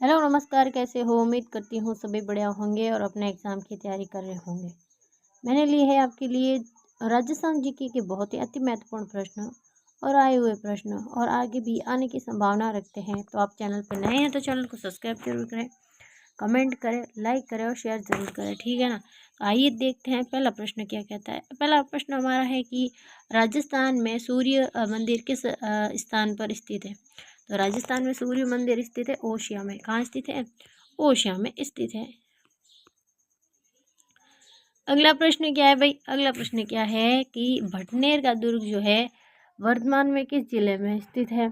Hello नमस्कार, कैसे हो? उम्मीद करती हूँ सभी बढ़िया होंगे और अपने एग्ज़ाम की तैयारी कर रहे होंगे। मैंने लिए है आपके लिए राजस्थान जीके के बहुत ही अति महत्वपूर्ण प्रश्न और आए हुए प्रश्न और आगे भी आने की संभावना रखते हैं। तो आप चैनल पर नए हैं तो चैनल को सब्सक्राइब जरूर करें, कमेंट करें, लाइक करें और शेयर ज़रूर करें, ठीक है ना? तो आइए देखते हैं पहला प्रश्न क्या कहता है। पहला प्रश्न हमारा है कि राजस्थान में सूर्य मंदिर किस स्थान पर स्थित है? तो राजस्थान में सूर्य मंदिर स्थित है ओशिया में। कहाँ स्थित है? ओशिया में स्थित है। अगला प्रश्न क्या है भाई? अगला प्रश्न क्या है कि भटनेर का दुर्ग जो है वर्तमान में किस जिले में स्थित है?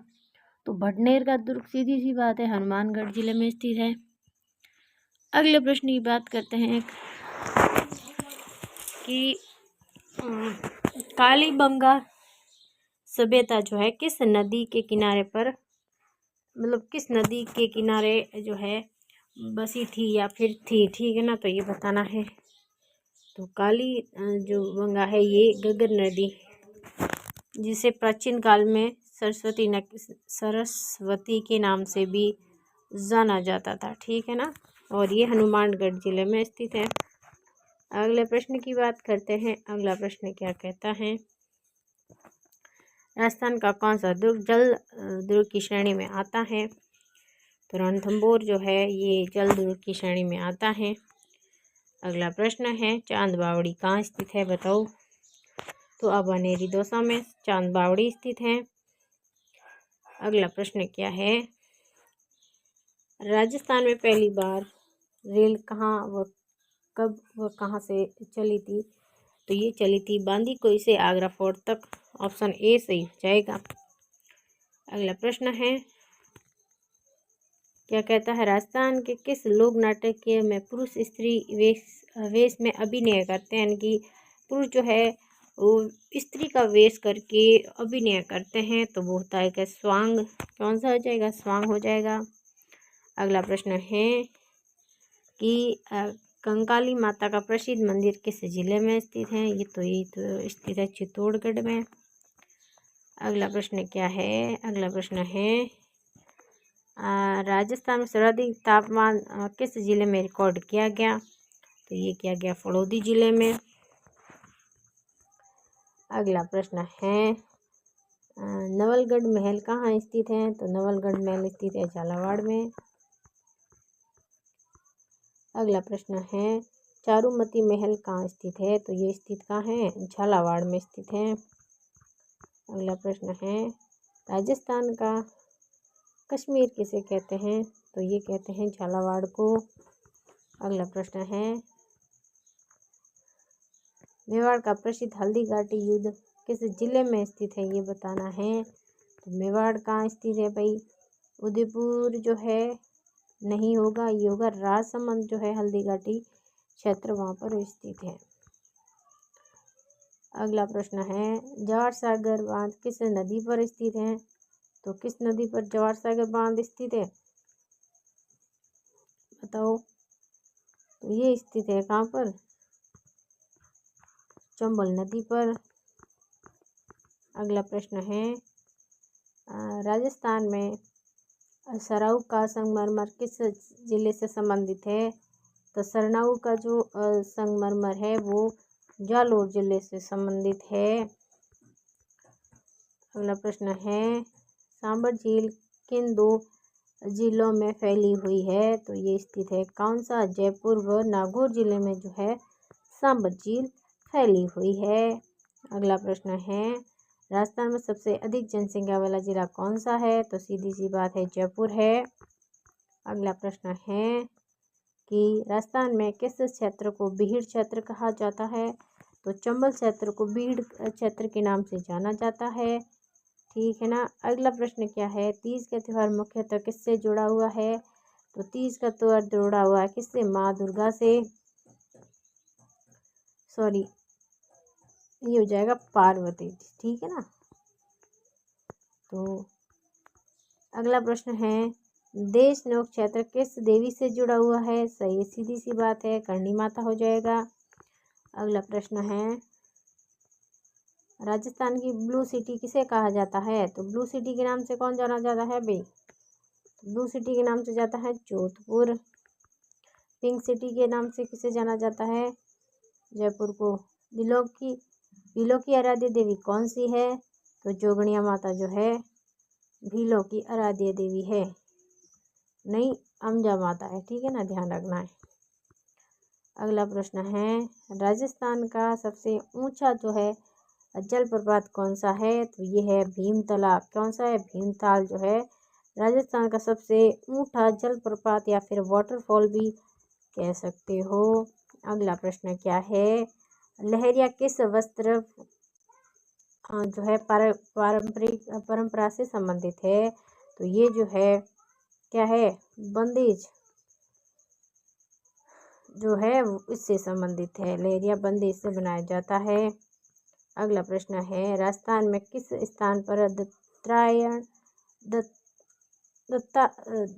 तो भटनेर का दुर्ग सीधी सी बात है हनुमानगढ़ जिले में स्थित है। अगले प्रश्न की बात करते हैं कि कालीबंगा सभ्यता जो है किस नदी के किनारे पर, मतलब किस नदी के किनारे जो है बसी थी या फिर थी, ठीक है ना? तो ये बताना है। तो काली जो गंगा है ये गगर नदी, जिसे प्राचीन काल में सरस्वती के नाम से भी जाना जाता था, ठीक है ना? और ये हनुमानगढ़ जिले में स्थित है। अगले प्रश्न की बात करते हैं। अगला प्रश्न क्या कहता है? राजस्थान का कौन सा दुर्ग जल दुर्ग की श्रेणी में आता है? तो रणथंभौर जो है ये जल दुर्ग की श्रेणी में आता है। अगला प्रश्न है चांद बावड़ी कहाँ स्थित है, बताओ? तो अबनेरी दौसा में चांद बावड़ी स्थित है। अगला प्रश्न क्या है? राजस्थान में पहली बार रेल कहाँ व कब व कहाँ से चली थी? तो ये चली थी बांदीकुई से आगरा फोर्ट तक। ऑप्शन ए सही हो जाएगा। अगला प्रश्न है क्या कहता है? राजस्थान के किस लोक नाट्य में पुरुष स्त्री वेश में अभिनय करते हैं, यानी कि पुरुष जो है वो स्त्री का वेश करके अभिनय करते हैं? तो वो होता है कि स्वांग। कौन सा हो जाएगा? स्वांग हो जाएगा। अगला प्रश्न है कि कंकाली माता का प्रसिद्ध मंदिर किस जिले में स्थित है? ये तो स्थित है चित्तौड़गढ़ में। अगला प्रश्न क्या है? अगला प्रश्न है राजस्थान में सर्वाधिक तापमान किस जिले में रिकॉर्ड किया गया? तो ये किया गया फलौदी जिले में। अगला प्रश्न है नवलगढ़ महल कहाँ स्थित है? तो नवलगढ़ महल स्थित है झालावाड़ में। अगला प्रश्न है चारुमती महल कहाँ स्थित है? तो ये स्थित कहाँ है? झालावाड़ में स्थित है। अगला प्रश्न है राजस्थान का कश्मीर किसे कहते हैं? तो ये कहते हैं झालावाड़ को। अगला प्रश्न है मेवाड़ का प्रसिद्ध हल्दी घाटी युद्ध किस जिले में स्थित है? ये बताना है। तो मेवाड़ कहाँ स्थित है भाई? उदयपुर जो है नहीं होगा, ये होगा राजसमंद जो है हल्दी घाटी क्षेत्र, वहाँ पर स्थित है। अगला प्रश्न है जवाहर सागर बांध किस नदी पर स्थित है? तो किस नदी पर जवाहर सागर बांध स्थित है, बताओ? तो ये स्थित है कहाँ पर? चंबल नदी पर। अगला प्रश्न है राजस्थान में सराउ का संगमरमर किस जिले से संबंधित है? तो सरनाऊ का जो संगमरमर है वो जालोर जिले से संबंधित है। अगला प्रश्न है सांबर झील किन दो जिलों में फैली हुई है? तो ये स्थित है कौन सा? जयपुर व नागौर जिले में जो है सांबर झील फैली हुई है। अगला प्रश्न है राजस्थान में सबसे अधिक जनसंख्या वाला जिला कौन सा है? तो सीधी सी बात है जयपुर है। अगला प्रश्न है कि राजस्थान में किस क्षेत्र को बीड़ क्षेत्र कहा जाता है? तो चंबल क्षेत्र को बीड़ क्षेत्र के नाम से जाना जाता है, ठीक है ना? अगला प्रश्न क्या है? तीज का त्यौहार मुख्यतः किससे जुड़ा हुआ है? तो तीज का त्यौहार जुड़ा हुआ है किससे? माँ दुर्गा से। सॉरी, ये हो जाएगा पार्वती, ठीक है ना? तो अगला प्रश्न है देश नौक क्षेत्र किस देवी से जुड़ा हुआ है? सही, सीधी सी बात है करणी माता हो जाएगा। अगला प्रश्न है राजस्थान की ब्लू सिटी किसे कहा जाता है? तो ब्लू सिटी के नाम से कौन जाना जाता है भाई? ब्लू सिटी के नाम से जाता है जोधपुर। पिंक सिटी के नाम से किसे जाना जाता है? जयपुर को। भीलों की आराध्य देवी कौन सी है? तो जोगणिया माता जो है भीलों की आराध्य देवी है, नहीं अम्जा माता है, ठीक है ना, ध्यान रखना है। अगला प्रश्न है, राजस्थान का सबसे ऊंचा जो है जलप्रपात कौन सा है? तो ये है भीमतला। कौन सा है? भीमताल जो है राजस्थान का सबसे ऊंचा जलप्रपात या फिर वाटरफॉल भी कह सकते हो। अगला प्रश्न क्या है, लहरिया किस वस्त्र जो है पारंपरिक परंपरा से संबंधित है? तो ये जो है क्या है, बंदेज जो है इससे संबंधित है। लहरिया बंदेज से बनाया जाता है। अगला प्रश्न है, राजस्थान में किस स्थान पर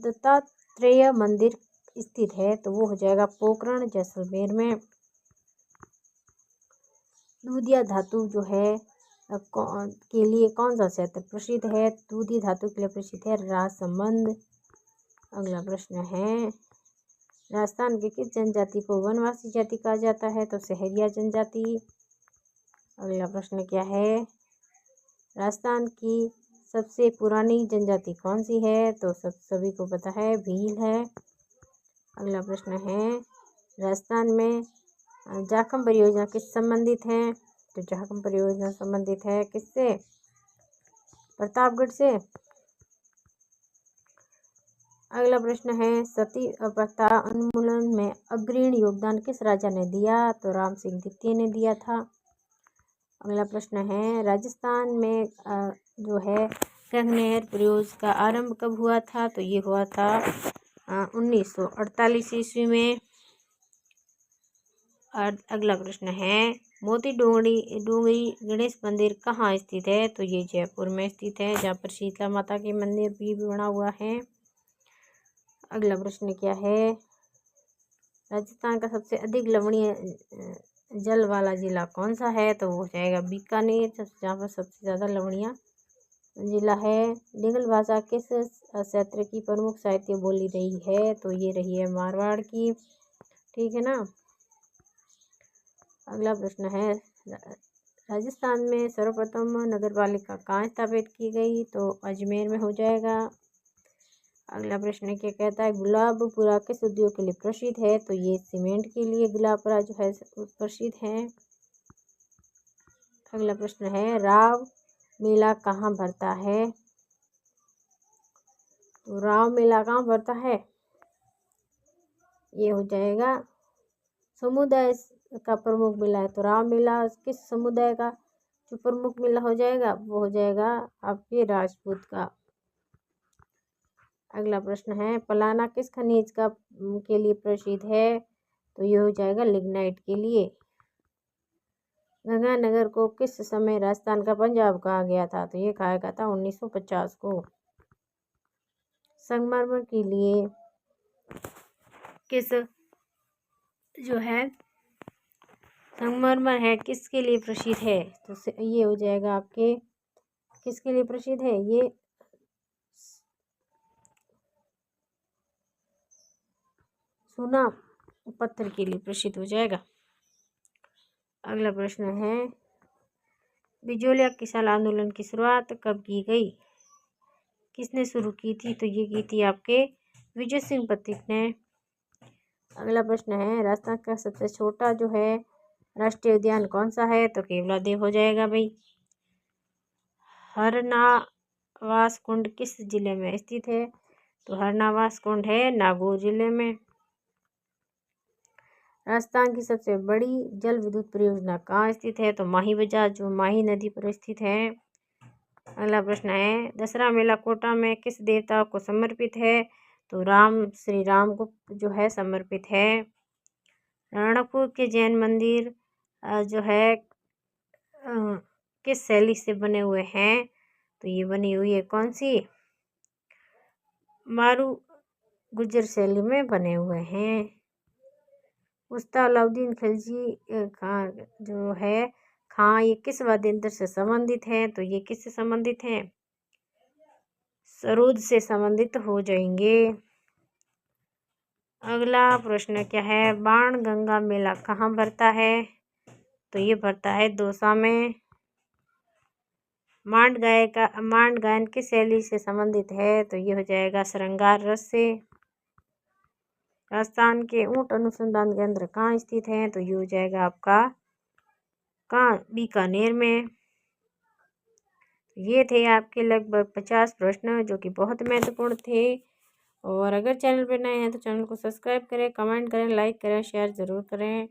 दत्तात्रेय मंदिर स्थित है? तो वो हो जाएगा पोखरण जैसलमेर में। दूधिया धातु जो है के लिए कौन सा क्षेत्र प्रसिद्ध है? दूधी धातु के लिए प्रसिद्ध है राजसमंद। अगला प्रश्न है, राजस्थान की किस जनजाति को वनवासी जाति कहा जाता है? तो सहरिया जनजाति। अगला प्रश्न क्या है, राजस्थान की सबसे पुरानी जनजाति कौन सी है? तो सभी को पता है भील है। अगला प्रश्न है, राजस्थान में जाखम परियोजना किस संबंधित है? तो जाखम परियोजना संबंधित है किससे? प्रतापगढ़ से। अगला प्रश्न है, सती प्रथा उन्मूलन में अग्रणी योगदान किस राजा ने दिया? तो राम सिंह द्वितीय ने दिया था। अगला प्रश्न है, राजस्थान में जो है गंगनहर परियोजना का आरंभ कब हुआ था? तो ये हुआ था 1948 ईस्वी में। और अगला प्रश्न है, मोती डूंगरी गणेश मंदिर कहाँ स्थित है? तो ये जयपुर में स्थित है, जहाँ पर शीतला माता के मंदिर भी बना हुआ है। अगला प्रश्न क्या है, राजस्थान का सबसे अधिक लवणीय जल वाला जिला कौन सा है? तो वो हो जाएगा बीकानेर, जहाँ पर सबसे ज़्यादा लवणीय जिला है। डिंगल भाषा किस क्षेत्र की प्रमुख साहित्य बोली रही है? तो ये रही है मारवाड़ की, ठीक है ना। अगला प्रश्न है, राजस्थान में सर्वप्रथम नगरपालिका कहाँ स्थापित की गई? तो अजमेर में हो जाएगा। अगला प्रश्न क्या कहता है, गुलाबपुरा किस उद्योग के लिए प्रसिद्ध है? तो ये सीमेंट के लिए गुलाबपुरा जो है प्रसिद्ध है। अगला प्रश्न है, राव मेला कहाँ भरता है? तो राव मेला कहाँ भरता है? ये हो जाएगा समुदाय का प्रमुख मेला है। तो राव मेला किस समुदाय का जो प्रमुख मेला हो जाएगा? वो हो जाएगा आपके राजपूत का। अगला प्रश्न है, पलाना किस खनिज का के लिए प्रसिद्ध है? तो ये हो जाएगा लिग्नाइट के लिए। गंगानगर को किस समय राजस्थान का पंजाब कहा गया था? तो ये कहा गया था 1950 को। संगमरमर के लिए किस जो है संगमरमर है किसके लिए प्रसिद्ध है? तो ये हो जाएगा आपके किसके लिए प्रसिद्ध है? ये सोना पत्थर के लिए प्रसिद्ध हो जाएगा। अगला प्रश्न है, बिजोलिया किसान आंदोलन की शुरुआत कब की गई? किसने शुरू की थी? तो ये की थी आपके विजय सिंह पथिक ने। अगला प्रश्न है, राजस्थान का सबसे छोटा जो है राष्ट्रीय उद्यान कौन सा है? तो केवलादेव हो जाएगा भाई। हरनावास कुंड किस जिले में स्थित है? तो हरनावास कुंड है नागौर जिले में। राजस्थान की सबसे बड़ी जल विद्युत परियोजना कहाँ स्थित है? तो माही बजाज जो माही नदी पर स्थित है। अगला प्रश्न है, दसरा मेला कोटा में किस देवता को समर्पित है? तो श्री राम को जो है समर्पित है। रणकपुर के जैन मंदिर जो है किस शैली से बने हुए हैं? तो ये बनी हुई है कौन सी? मारू गुजर शैली में बने हुए हैं। उस्ताद अलाउद्दीन खिलजी खां जो है खां, ये किस वाद्य यंत्र से संबंधित है? तो ये किससे संबंधित है? सरोद से संबंधित हो जाएंगे। अगला प्रश्न क्या है, बाण गंगा मेला कहाँ भरता है? तो ये भरता है दौसा में। मांड गायन किस शैली से संबंधित है? तो ये हो जाएगा श्रृंगार रस से। राजस्थान के ऊंट अनुसंधान केंद्र कहाँ स्थित है? तो ये हो जाएगा आपका कहाँ, बीकानेर में। ये थे आपके लगभग 50 प्रश्न जो कि बहुत महत्वपूर्ण थे। और अगर चैनल पर नए हैं तो चैनल को सब्सक्राइब करें, कमेंट करें, लाइक करें, शेयर ज़रूर करें।